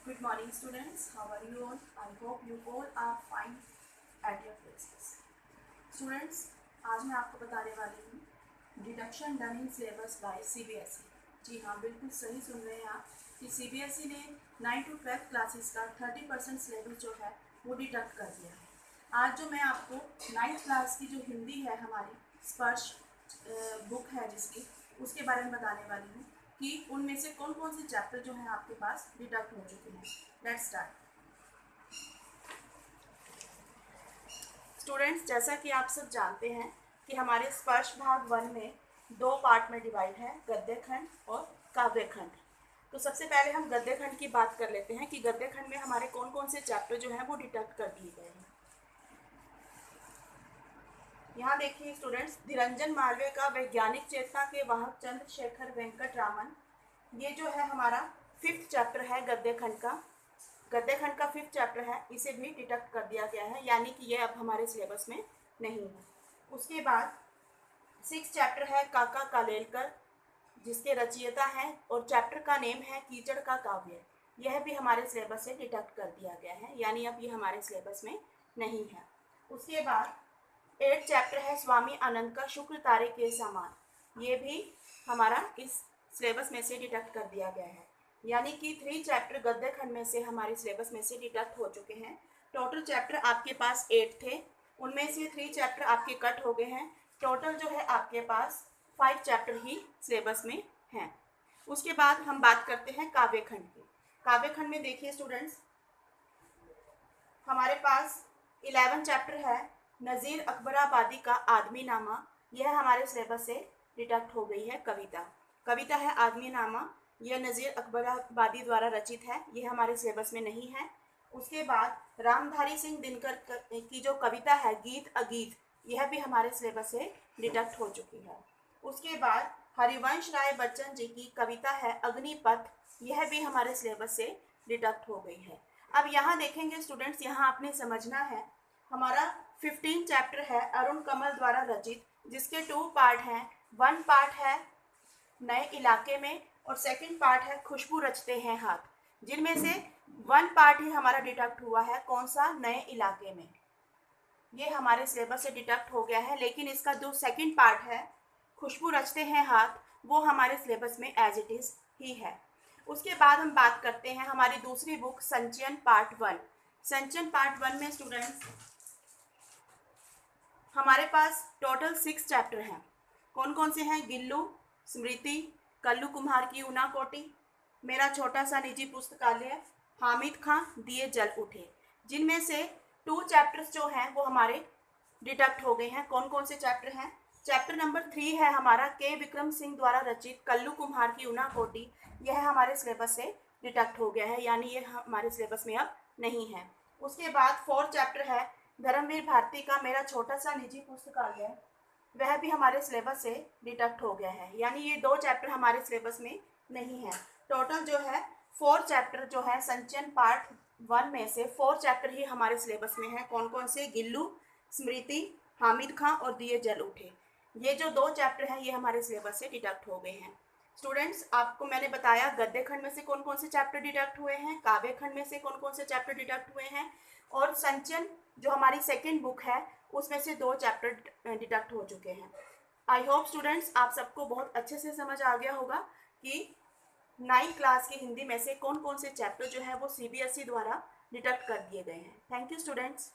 Good morning students, how are you all? I hope you all are fine at your places. Students, आज मैं आपको बताने वाली हूँ deduction done in syllabus by CBSE. जी हाँ, बिल्कुल सही सुन रहे हैं आप कि सीबीएसई ने 9 to 12 क्लासेस का 30% सिलेबस जो है वो डिडक्ट कर दिया है। आज जो मैं आपको 9th क्लास की जो हिंदी है हमारी स्पर्श बुक है जिसकी, उसके बारे में बताने वाली हूँ कि उनमें से कौन कौन से चैप्टर जो हैं आपके पास डिडक्ट हो चुके हैं। Let's start. स्टूडेंट्स, जैसा कि आप सब जानते हैं कि हमारे स्पर्श भाग 1 में 2 पार्ट में डिवाइड है, गद्य खंड और काव्य खंड। तो सबसे पहले हम गद्य खंड की बात कर लेते हैं कि गद्य खंड में हमारे कौन कौन से चैप्टर जो हैं वो डिडक्ट कर दिए गए हैं। यहाँ देखिए स्टूडेंट्स, निरंजन मालवीय का वैज्ञानिक चेतना के वाहक चंद्रशेखर वेंकट रामन, ये जो है हमारा 5th चैप्टर है गद्य खंड का। गद्य खंड का 5th चैप्टर है, इसे भी डिडक्ट कर दिया गया है, यानी कि ये अब हमारे सिलेबस में नहीं है। उसके बाद 6th चैप्टर है काका कालेलकर, जिसके रचयिता हैं, और चैप्टर का नेम है कीचड़ का काव्य। यह भी हमारे सिलेबस से डिडक्ट कर दिया गया है, यानी अब ये हमारे सिलेबस में नहीं है। उसके बाद 8th चैप्टर है स्वामी आनंद का शुक्र तारे के समान। ये भी हमारा इस सिलेबस में से डिडक्ट कर दिया गया है, यानी कि 3 चैप्टर गद्य खंड में से हमारे सिलेबस में से डिडक्ट हो चुके हैं। टोटल चैप्टर आपके पास 8 थे, उनमें से 3 चैप्टर आपके कट हो गए हैं। टोटल जो है आपके पास 5 चैप्टर ही सिलेबस में हैं। उसके बाद हम बात करते हैं काव्य खंड की। काव्य खंड में देखिए स्टूडेंट्स, हमारे पास 11 चैप्टर है नज़ीर अकबराबादी का आदमी नामा। यह हमारे सिलेबस से डिडक्ट हो गई है। कविता है आदमी नामा, यह नज़ीर अकबराबादी द्वारा रचित है, यह हमारे सिलेबस में नहीं है। उसके बाद रामधारी सिंह दिनकर की जो कविता है गीत अगीत, यह भी हमारे सिलेबस से डिडक्ट हो चुकी है। उसके बाद हरिवंश राय बच्चन जी की कविता है अग्निपथ, यह भी हमारे सिलेबस से डिडक्ट हो गई है। अब यहाँ देखेंगे स्टूडेंट्स, यहाँ आपने समझना है हमारा 15 चैप्टर है अरुण कमल द्वारा रचित, जिसके 2 पार्ट हैं। 1 पार्ट है नए इलाके में और 2nd पार्ट है खुशबू रचते हैं हाथ, जिनमें से 1 पार्ट ही हमारा डिडक्ट हुआ है। कौन सा? नए इलाके में। ये हमारे सिलेबस से डिडक्ट हो गया है, लेकिन इसका जो 2nd पार्ट है खुशबू रचते हैं हाथ, वो हमारे सिलेबस में एज इट इज ही है। उसके बाद हम बात करते हैं हमारी दूसरी बुक संचयन पार्ट 1। संचयन पार्ट 1 में स्टूडेंट्स हमारे पास टोटल 6 चैप्टर हैं। कौन कौन से हैं? गिल्लू, स्मृति, कल्लू कुम्हार की ऊना कोटी, मेरा छोटा सा निजी पुस्तकालय, हामिद खां, दिए जल उठे, जिनमें से 2 चैप्टर्स जो हैं वो हमारे डिडक्ट हो गए हैं। कौन कौन से चैप्टर हैं? चैप्टर नंबर 3 है हमारा के विक्रम सिंह द्वारा रचित कल्लू कुम्हार की ऊना कोटी, यह हमारे सिलेबस से डिडक्ट हो गया है, यानी ये हमारे सिलेबस में अब नहीं है। उसके बाद 4th चैप्टर है धर्मवीर भारती का मेरा छोटा सा निजी पुस्तकालय, वह भी हमारे सिलेबस से डिडक्ट हो गया है, यानी ये 2 चैप्टर हमारे सिलेबस में नहीं है। टोटल जो है 4 चैप्टर जो है संचयन पार्ट 1 में से 4 चैप्टर ही हमारे सिलेबस में है। कौन कौन से? गिल्लू, स्मृति, हामिद खां और दिए जल उठे। ये जो 2 चैप्टर हैं ये हमारे सिलेबस से डिडक्ट हो गए हैं। स्टूडेंट्स, आपको मैंने बताया गद्य खंड में से कौन कौन से चैप्टर डिडक्ट हुए हैं, काव्य खंड में से कौन कौन से चैप्टर डिडक्ट हुए हैं, और संचयन जो हमारी 2nd बुक है उसमें से 2 चैप्टर डिडक्ट हो चुके हैं। आई होप स्टूडेंट्स आप सबको बहुत अच्छे से समझ आ गया होगा कि 9th क्लास की हिंदी में से कौन कौन से चैप्टर जो है वो सीबीएसई द्वारा डिडक्ट कर दिए गए हैं। Thank you students.